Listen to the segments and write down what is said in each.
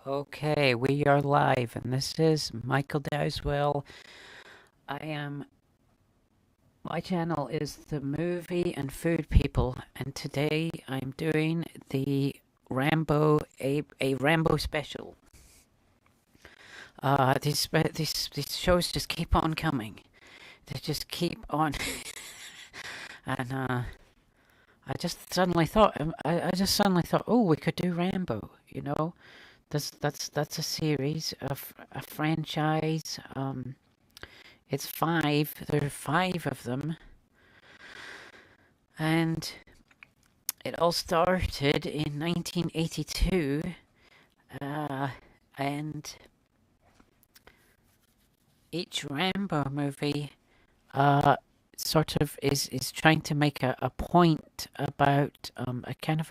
Okay, we are live, and this is Michael Dowswell. I am. My channel is the Movie and Food People, and today I'm doing the Rambo a Rambo special. These shows just keep on coming. They just keep on, and I just suddenly thought, oh, we could do Rambo. That's a series of a franchise. It's five. There are five of them, and it all started in 1982. And each Rambo movie, sort of is trying to make a point about a kind of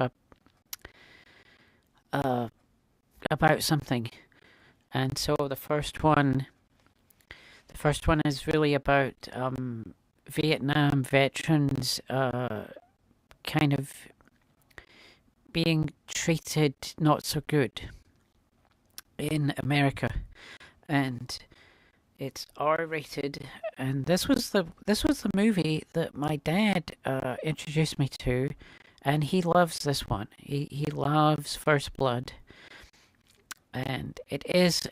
a about something. And so the first one is really about Vietnam veterans, kind of being treated not so good in America, and it's R-rated. And this was the movie that my dad introduced me to, and he loves this one. He loves First Blood, and it is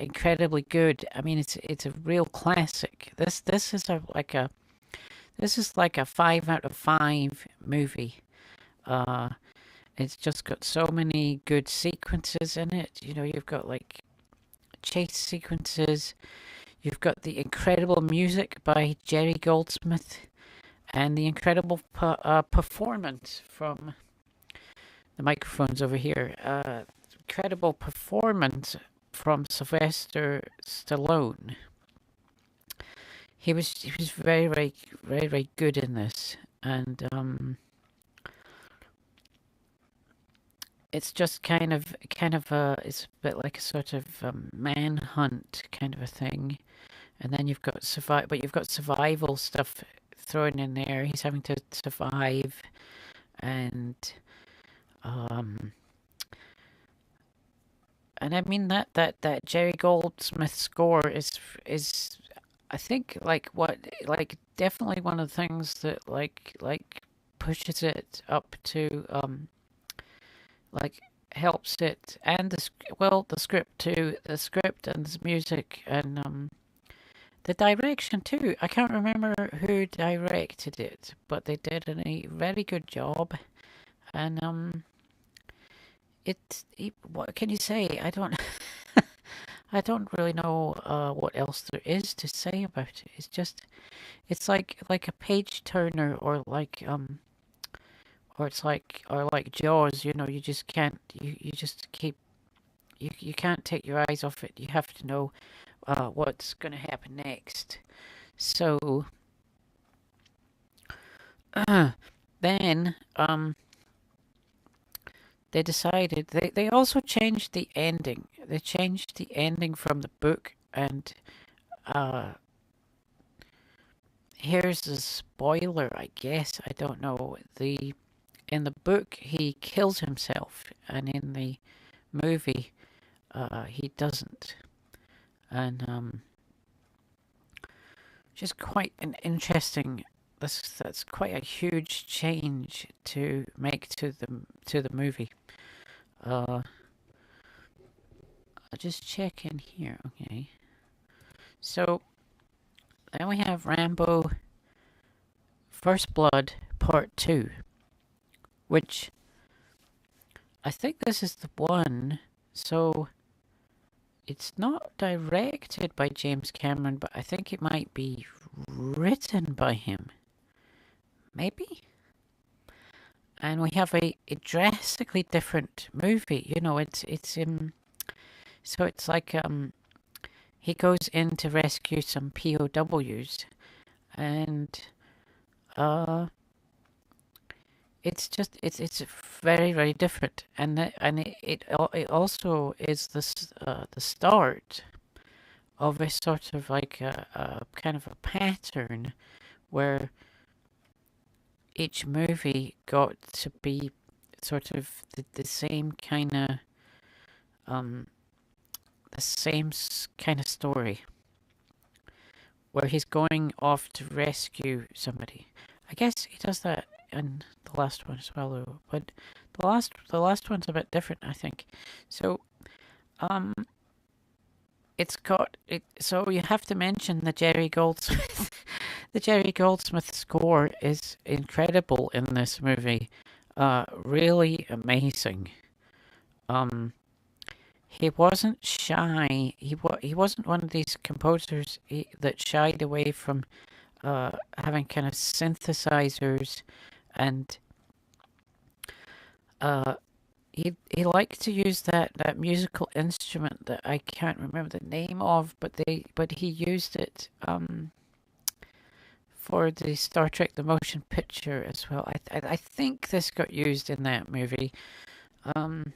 incredibly good. I mean, it's a real classic. This is like a 5 out of 5 movie. Uh, it's just got so many good sequences in it. You've got like chase sequences. You've got the incredible music by Jerry Goldsmith, and the incredible performance from the microphones over here. Incredible performance from Sylvester Stallone. He was very very very very good in this, and it's just kind of it's a bit like a sort of manhunt kind of a thing, and then you've got survival stuff thrown in there. He's having to survive, and um and I mean that Jerry Goldsmith score is I think like definitely one of the things that like pushes it up to like helps it, and the script too, the script and the music, and the direction too. I can't remember who directed it, but they did a very good job. And what can you say? I don't I don't really know what else there is to say about it. It's like a page turner, or like Jaws. You just can't you just keep you can't take your eyes off it. You have to know what's going to happen next. So then they decided they also changed the ending. They changed the ending from the book, and uh, here's a spoiler, I guess. I don't know. In the book he kills himself, and in the movie he doesn't, and just quite an interesting. That's quite a huge change to make to the movie. I'll just check in here. Okay, so then we have Rambo First Blood Part 2, which I think this is the one. So it's not directed by James Cameron, but I think it might be written by him. Maybe? And we have a drastically different movie. So it's like he goes in to rescue some POWs, and uh it's very very different, and it also is the start of a sort of like a kind of a pattern where each movie got to be sort of the same kind of um, the same kind of story where he's going off to rescue somebody. I guess he does that in the last one as well, though. But the last one's a bit different, I think. So, um, it's got it. So you have to mention the Jerry Goldsmith. The Jerry Goldsmith score is incredible in this movie. Really amazing. Um, he wasn't shy. He wasn't one of these composers that shied away from having kind of synthesizers, and uh, he liked to use that musical instrument that I can't remember the name of, but he used it for the Star Trek the Motion Picture as well. I think this got used in that movie. Um,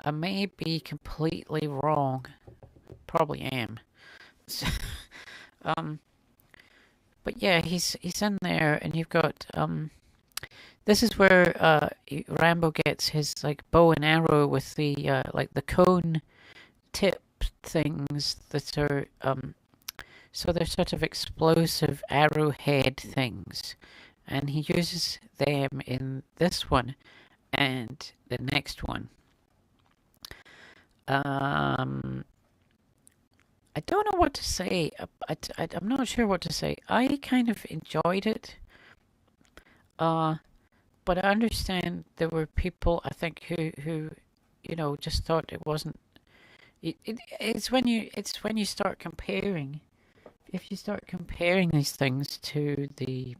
I may be completely wrong. Probably am. So, um, but yeah, he's in there, and you've got this is where Rambo gets his like bow and arrow with the like the cone tip things that are so they're sort of explosive arrowhead things, and he uses them in this one and the next one. Um, I don't know what to say. I'm not sure what to say. I kind of enjoyed it. Uh, but I understand there were people I think who just thought it wasn't. It's when you start comparing. If you start comparing these things to the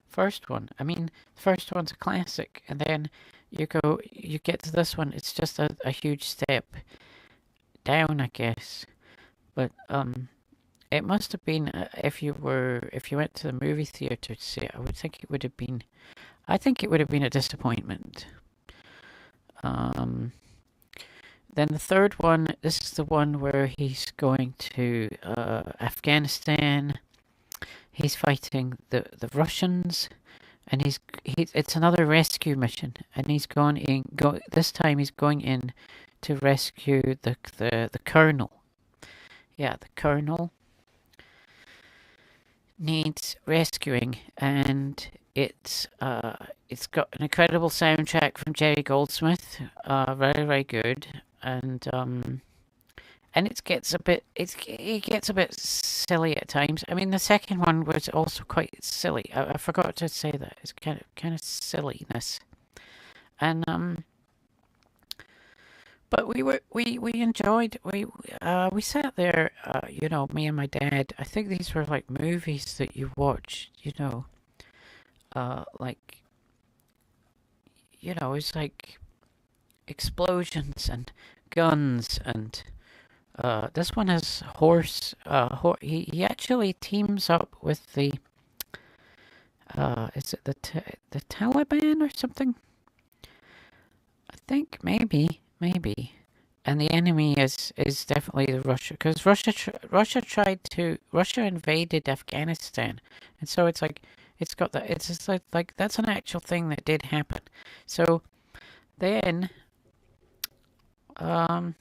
first one, I mean, the first one's a classic, and then you get to this one. It's just a huge step down, I guess. But it must have been if you went to the movie theater to see it, I would think it would have been. I think it would have been a disappointment. Um, then the third one, this is the one where he's going to Afghanistan. He's fighting the Russians, and it's another rescue mission, and he's gone in. This time he's going in to rescue the colonel. Yeah, the colonel needs rescuing, and it's got an incredible soundtrack from Jerry Goldsmith. Very very good, and it gets a bit silly at times. I mean, the second one was also quite silly. I forgot to say that it's kind of silliness, and but we enjoyed we sat there, me and my dad. I think these were like movies that you watch, like it's like explosions and guns and this one has horse. He actually teams up with the is it the Taliban or something? I think maybe, and the enemy is definitely the Russia because Russia invaded Afghanistan, and so it's like it's got that it's just like that's an actual thing that did happen. So then um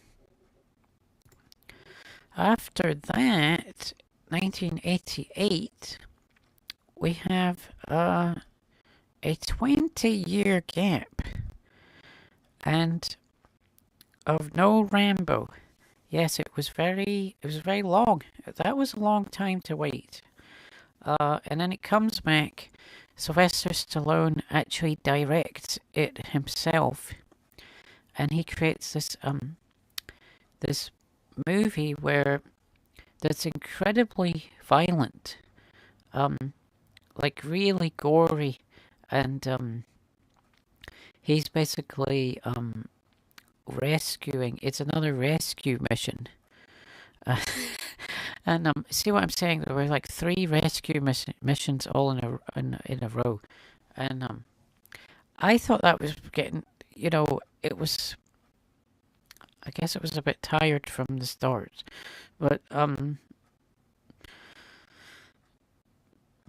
after that, 1988, we have a 20-year gap and of no Rambo. Yes, it was very long. That was a long time to wait. And then it comes back. Sylvester Stallone actually directs it himself, and he creates this movie where that's incredibly violent, um, like really gory, and he's basically rescuing. It's another rescue mission. Uh, and see what I'm saying? There were like three rescue missions all in a row, and I thought that was getting. It was. I guess it was a bit tired from the start, but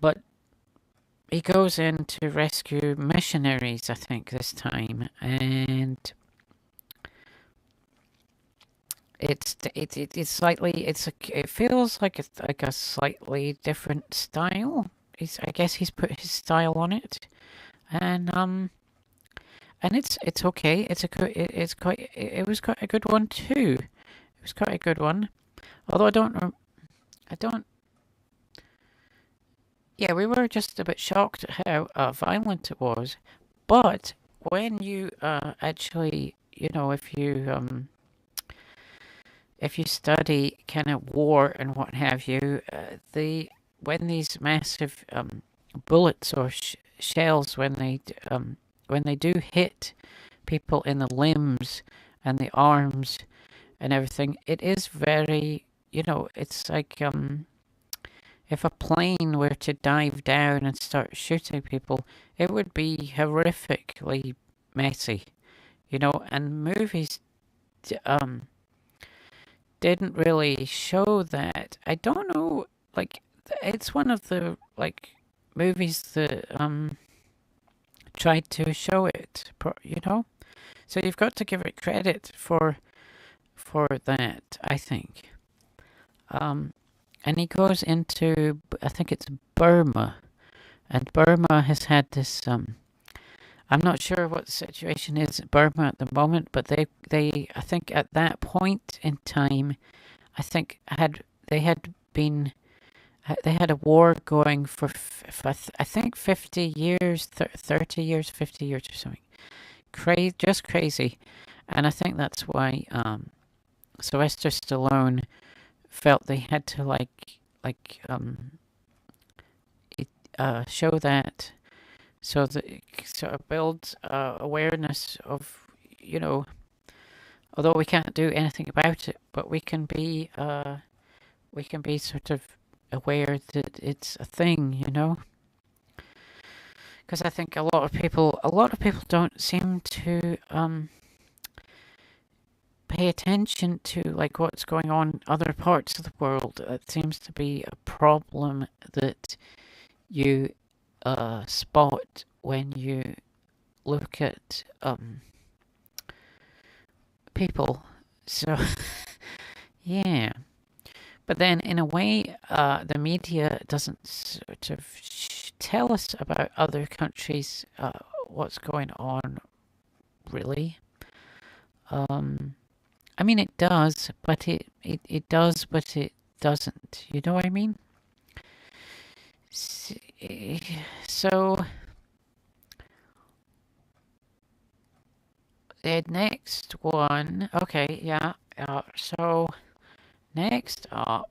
but he goes in to rescue missionaries. I think this time, and it's slightly it feels like it's like a slightly different style. I guess he's put his style on it, and it's okay. It was quite a good one too. It was quite a good one. Although I don't. Yeah, we were just a bit shocked at how violent it was. But when you actually, if you study kind of war and what have you, when these massive bullets or shells when they do hit people in the limbs and the arms and everything, it is very, it's like if a plane were to dive down and start shooting people, it would be horrifically messy, and movies um, didn't really show that. I don't know, like, it's one of the, like, movies that tried to show it, So you've got to give it credit for that, I think. And he goes into, I think it's Burma, and Burma has had this. I'm not sure what the situation is in Burma at the moment, but I think at that point in time, I think they had been, they had a war going for, I think 50 years, 30 years, 50 years or something. Just crazy. And I think that's why Sylvester Stallone felt they had to show that so that sort of build awareness of, although we can't do anything about it, but we can be sort of aware that it's a thing, because I think a lot of people don't seem to pay attention to like what's going on in other parts of the world. It seems to be a problem that you spot when you look at people. So yeah, but then in a way, the media doesn't sort of tell us about other countries, what's going on, really. I mean, it does, but it does, but it doesn't. You know what I mean? So, the next one, okay, yeah. So, next up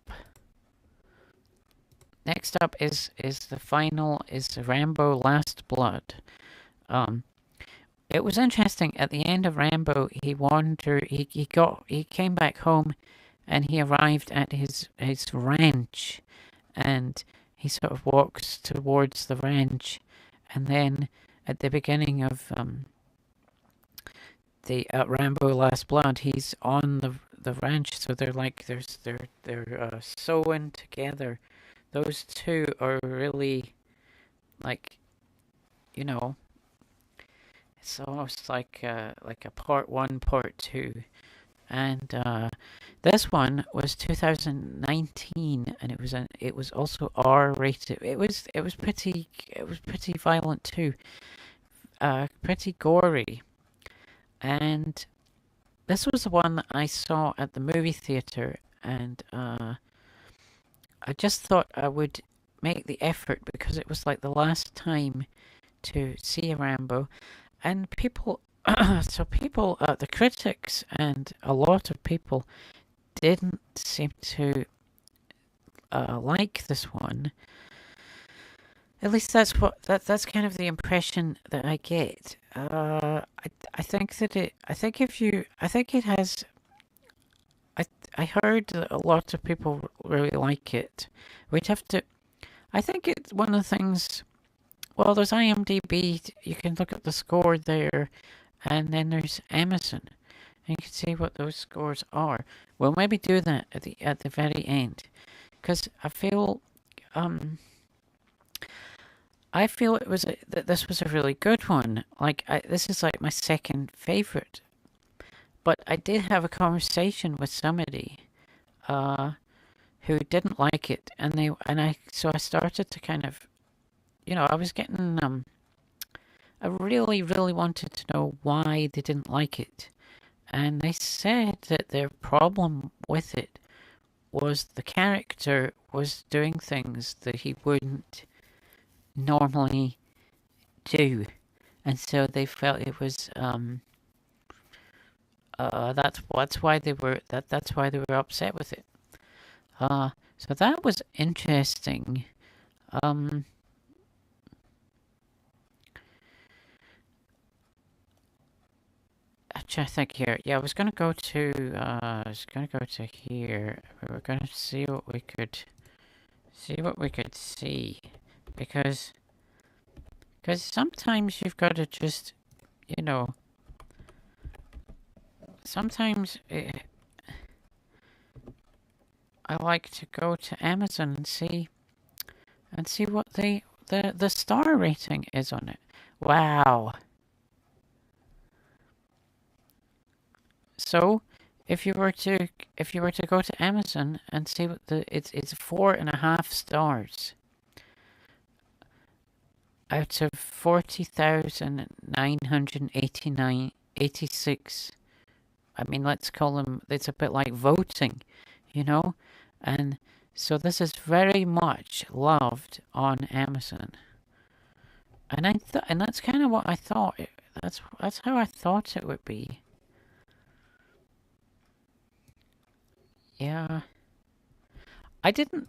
is the final is Rambo: Last Blood. It was interesting. At the end of Rambo, he came back home, and he arrived at his ranch, and he sort of walks towards the ranch, and then at the beginning of the Rambo: Last Blood, he's on the ranch, so they're sewing together. Those two are really like, you know, it's almost like a part one, part two, and this one was 2019, and it was also R rated. It was pretty violent too, pretty gory, and this was the one that I saw at the movie theater, and I just thought I would make the effort because it was like the last time to see a Rambo, and people, the critics and a lot of people didn't seem to like this one. At least that's kind of the impression that I get. I think that I think it has. I heard that a lot of people really like it. We'd have to. I think it's one of the things. Well, there's IMDb. You can look at the score there, and then there's Amazon, and you can see what those scores are. We'll maybe do that at the very end, because I feel that this was a really good one. Like this is like my second favorite, But I did have a conversation with somebody uh, who didn't like it, and I started to kind of, I was getting I really really wanted to know why they didn't like it, and they said that their problem with it was the character was doing things that he wouldn't normally do, and so they felt it was that's why they were upset with it. So that was interesting. Um, I'm trying to think here. Yeah, I was gonna go to here. We were gonna see what we could see, because sometimes you've got to just, you know, sometimes I like to go to Amazon and see what the star rating is on it. Wow. So if you were to go to Amazon and see what it's 4.5 stars out of 40,989.86. I mean, let's call them. It's a bit like voting, you know, and so this is very much loved on Amazon, and and that's kind of what I thought. That's how I thought it would be. Yeah, I didn't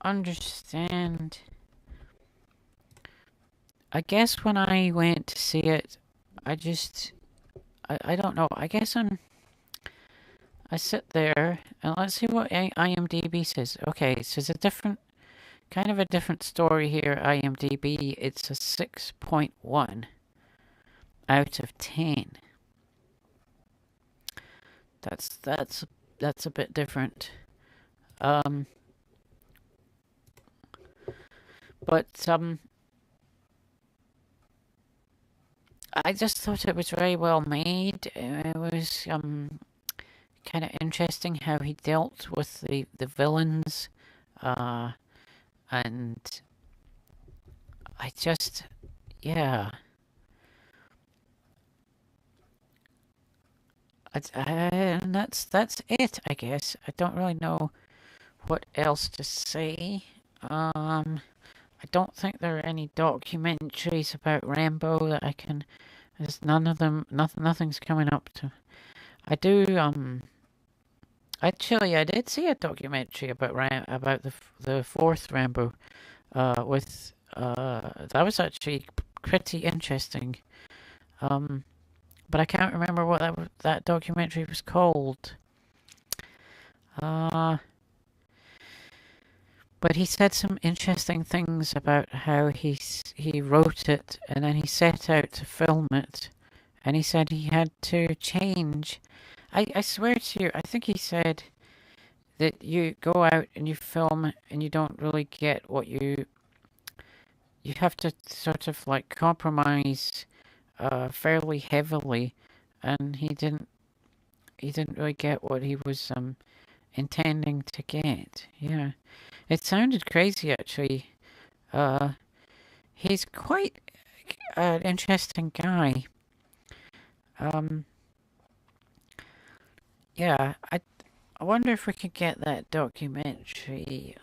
understand. I guess when I went to see it, I just I don't know. I sit there and let's see what IMDb says. Okay, so it's a different story here. IMDb, it's a 6.1 out of 10. That's a bit different. But I just thought it was very well made. It was kind of interesting how he dealt with the villains, uh, and I just yeah. And that's it, I guess. I don't really know what else to say. I don't think there are any documentaries about Rambo that I can. There's none of them. Nothing's coming up to. I do. Actually, I did see a documentary about the fourth Rambo. With that was actually pretty interesting. But I can't remember what that documentary was called. Uh, but he said some interesting things about how he wrote it and then he set out to film it, and he said he had to change. I swear to you, I think he said that you go out and you film and you don't really get what you have to sort of like compromise fairly heavily, and he didn't really get what he was intending to get. Yeah, it sounded crazy actually. Uh, he's quite an interesting guy. Um, yeah, I wonder if we could get that documentary.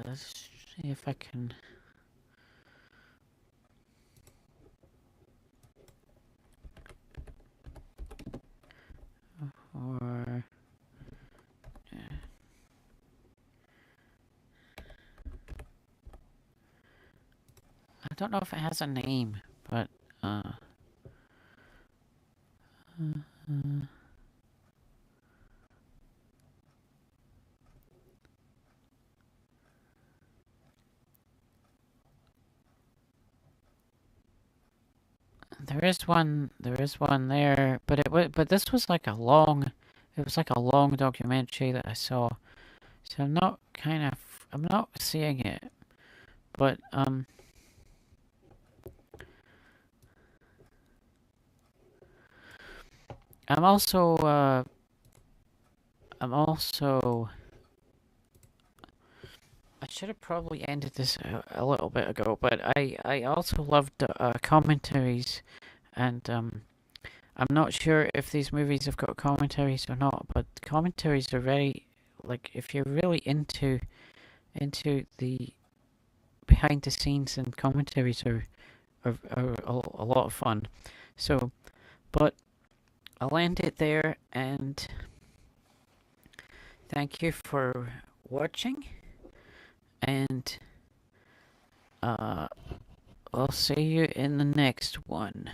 Let's see if I can. Or I don't know if it has a name, but there is one. There is one there, but but this was like a long. It was like a long documentary that I saw. So I'm not seeing it, but I'm also, I'm also, I should have probably ended this a little bit ago, but I also loved commentaries, and I'm not sure if these movies have got commentaries or not, but commentaries are very, like, if you're really into the behind the scenes, and commentaries are a lot of fun. So, but I'll end it there, and thank you for watching, and uh, I'll see you in the next one.